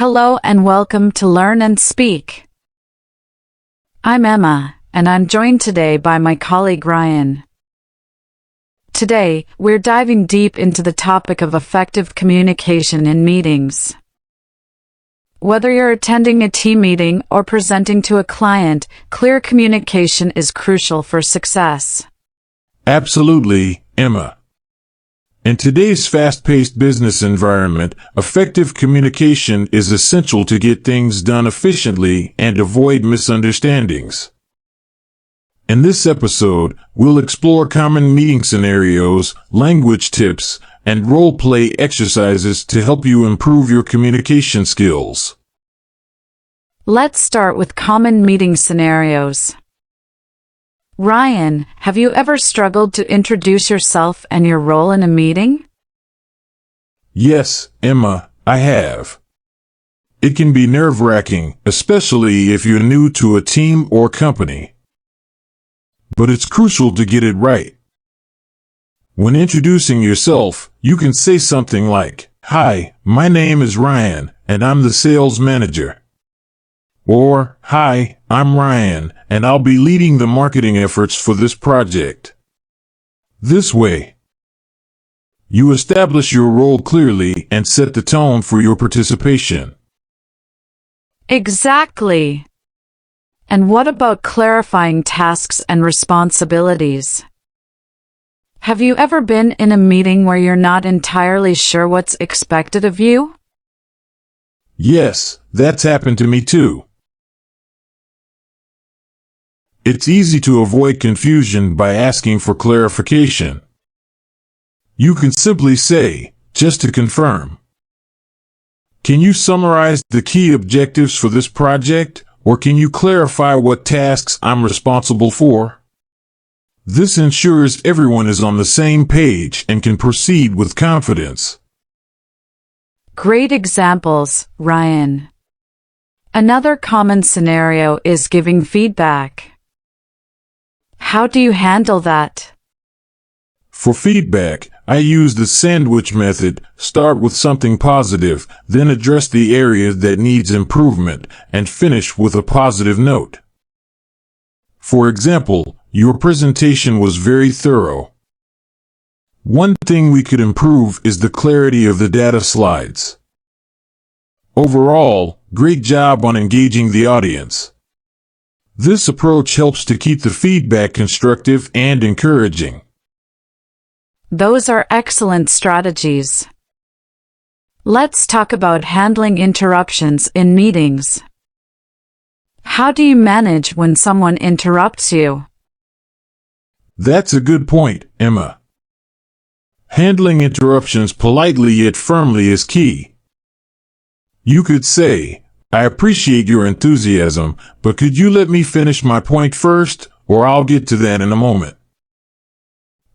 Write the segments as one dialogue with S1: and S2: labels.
S1: Hello and welcome to Learn and Speak. I'm Emma, and I'm joined today by my colleague Ryan. Today, we're diving deep into the topic of effective communication in meetings. Whether you're attending a team meeting or presenting to a client, clear communication is crucial for success.
S2: Absolutely, Emma. In today's fast-paced business environment, effective communication is essential to get things done efficiently and avoid misunderstandings. In this episode, we'll explore common meeting scenarios, language tips, and role-play exercises to help you improve your communication skills.
S1: Let's start with common meeting scenarios. Ryan, have you ever struggled to introduce yourself and your role in a meeting?
S2: Yes, Emma, I have. It can be nerve-wracking, especially if you're new to a team or company. But it's crucial to get it right. When introducing yourself, you can say something like, "Hi, my name is Ryan, and I'm the sales manager." Or, "Hi, I'm Ryan, and I'll be leading the marketing efforts for this project." This way, you establish your role clearly and set the tone for your participation.
S1: Exactly. And what about clarifying tasks and responsibilities? Have you ever been in a meeting where you're not entirely sure what's expected of you?
S2: Yes, that's happened to me too. It's easy to avoid confusion by asking for clarification. You can simply say, "Just to confirm. Can you summarize the key objectives for this project, or can you clarify what tasks I'm responsible for?" This ensures everyone is on the same page and can proceed with confidence.
S1: Great examples, Ryan. Another common scenario is giving feedback. How do you handle that?
S2: For feedback, I use the sandwich method. Start with something positive, then address the area that needs improvement, and finish with a positive note. For example, your presentation was very thorough. One thing we could improve is the clarity of the data slides. Overall, great job on engaging the audience. This approach helps to keep the feedback constructive and encouraging.
S1: Those are excellent strategies. Let's talk about handling interruptions in meetings. How do you manage when someone interrupts you?
S2: That's a good point, Emma. Handling interruptions politely yet firmly is key. You could say, "I appreciate your enthusiasm, but could you let me finish my point first, or I'll get to that in a moment.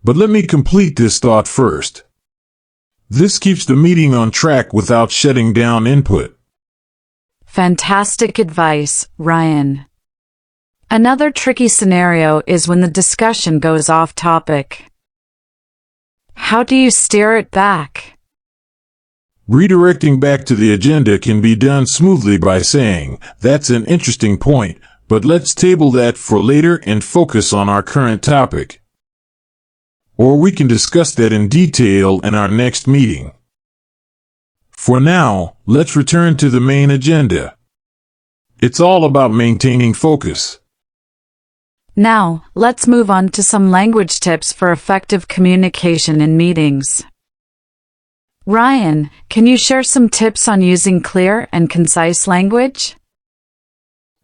S2: But let me complete this thought first." This keeps the meeting on track without shutting down input.
S1: Fantastic advice, Ryan. Another tricky scenario is when the discussion goes off topic. How do you steer it back?
S2: Redirecting back to the agenda can be done smoothly by saying, "That's an interesting point, but let's table that for later and focus on our current topic." Or we can discuss that in detail in our next meeting. For now, let's return to the main agenda. It's all about maintaining focus.
S1: Now, let's move on to some language tips for effective communication in meetings. Ryan, can you share some tips on using clear and concise language?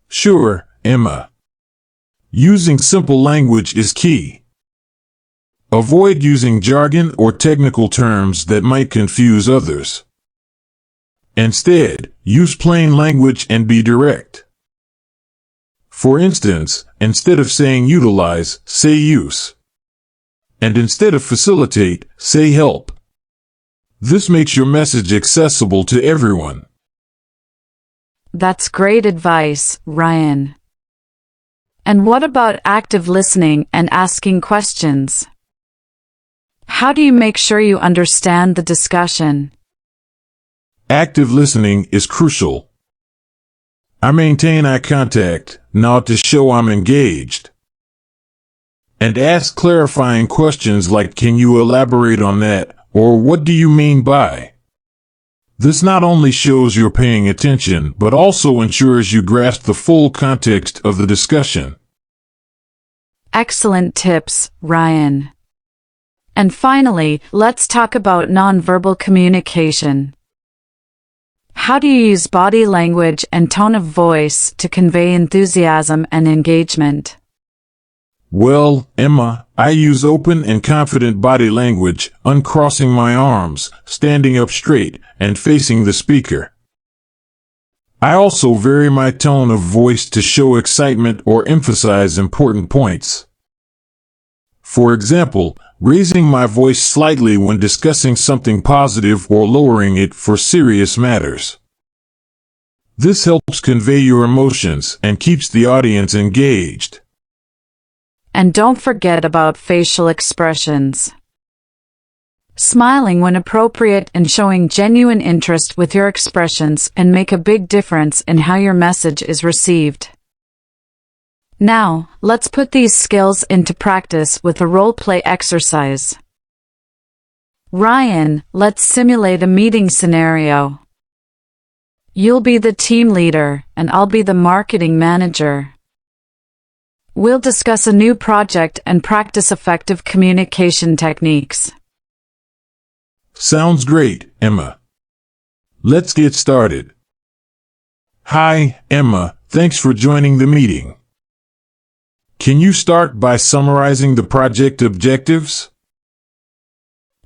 S2: Sure, Emma. Using simple language is key. Avoid using jargon or technical terms that might confuse others. Instead, use plain language and be direct. For instance, instead of saying utilize, say use. And instead of facilitate, say help. This makes your message accessible to everyone.
S1: That's great advice, Ryan. And what about active listening and asking questions? How do you make sure you understand the discussion?
S2: active listening is crucial. I maintain eye contact, nod to show I'm engaged, and ask clarifying questions like, "Can you elaborate on that?" or "What do you mean by?" This not only shows you're paying attention, but also ensures you grasp the full context of the discussion.
S1: Excellent tips, Ryan. And finally, let's talk about nonverbal communication. How do you use body language and tone of voice to convey enthusiasm and engagement?
S2: Well, Emma, I use open and confident body language, uncrossing my arms, standing up straight, and facing the speaker. I also vary my tone of voice to show excitement or emphasize important points. For example, raising my voice slightly when discussing something positive or lowering it for serious matters. This helps convey your emotions and keeps the audience engaged.
S1: And don't forget about facial expressions. Smiling when appropriate and showing genuine interest with your expressions can make a big difference in how your message is received. Now, let's put these skills into practice with a role-play exercise. Ryan, let's simulate a meeting scenario. You'll be the team leader, and I'll be the marketing manager. We'll discuss a new project and practice effective communication techniques.
S2: Sounds great, Emma. Let's get started. Hi, Emma, thanks for joining the meeting. Can you start by summarizing the project objectives?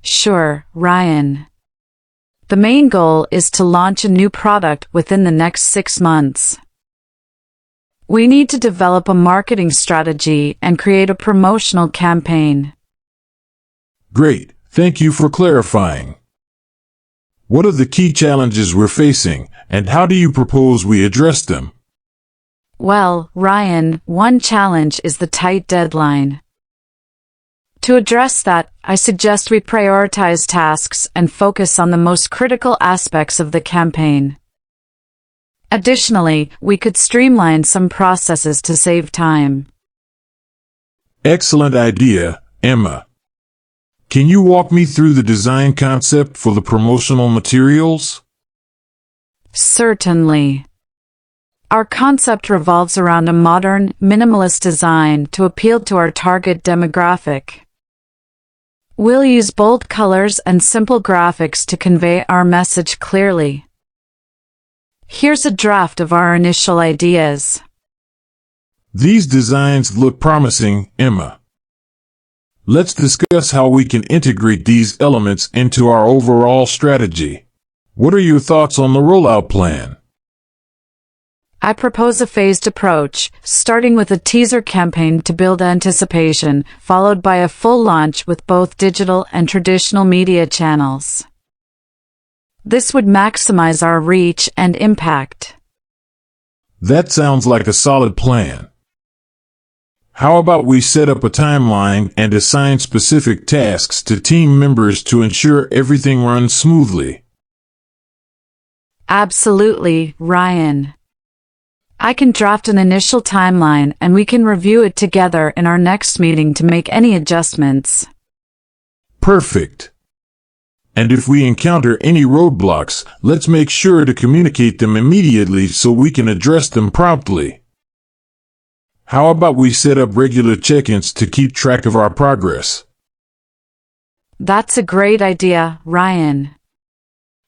S1: Sure, Ryan. The main goal is to launch a new product within the next 6 months. We need to develop a marketing strategy and create a promotional campaign.
S2: Great, thank you for clarifying. What are the key challenges we're facing, and how do you propose we address them?
S1: Well, Ryan, one challenge is the tight deadline. To address that, I suggest we prioritize tasks and focus on the most critical aspects of the campaign. Additionally, we could streamline some processes to save time.
S2: Excellent idea, Emma. Can you walk me through the design concept for the promotional materials?
S1: Certainly. Our concept revolves around a modern, minimalist design to appeal to our target demographic. We'll use bold colors and simple graphics to convey our message clearly. Here's a draft of our initial ideas.
S2: These designs look promising, Emma. Let's discuss how we can integrate these elements into our overall strategy. What are your thoughts on the rollout plan?
S1: I propose a phased approach, starting with a teaser campaign to build anticipation, followed by a full launch with both digital and traditional media channels. This would maximize our reach and impact.
S2: That sounds like a solid plan. How about we set up a timeline and assign specific tasks to team members to ensure everything runs smoothly?
S1: Absolutely, Ryan. I can draft an initial timeline and we can review it together in our next meeting to make any adjustments.
S2: Perfect. And if we encounter any roadblocks, let's make sure to communicate them immediately so we can address them promptly. How about we set up regular check-ins to keep track of our progress?
S1: That's a great idea, Ryan.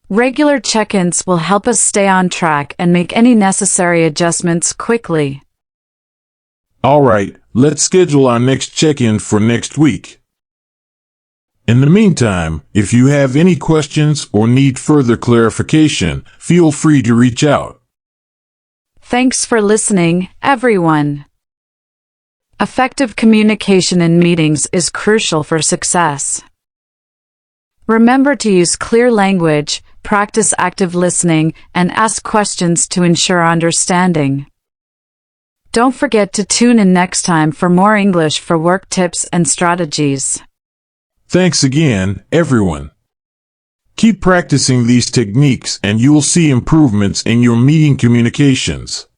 S1: Regular check-ins will help us stay on track and make any necessary adjustments quickly.
S2: All right, let's schedule our next check-in for next week. In the meantime, if you have any questions or need further clarification, feel free to reach out.
S1: Thanks for listening, everyone. Effective communication in meetings is crucial for success. Remember to use clear language, practice active listening, and ask questions to ensure understanding. Don't forget to tune in next time for more English for Work tips and strategies.
S2: Thanks again, everyone. Keep practicing these techniques and you'll see improvements in your meeting communications.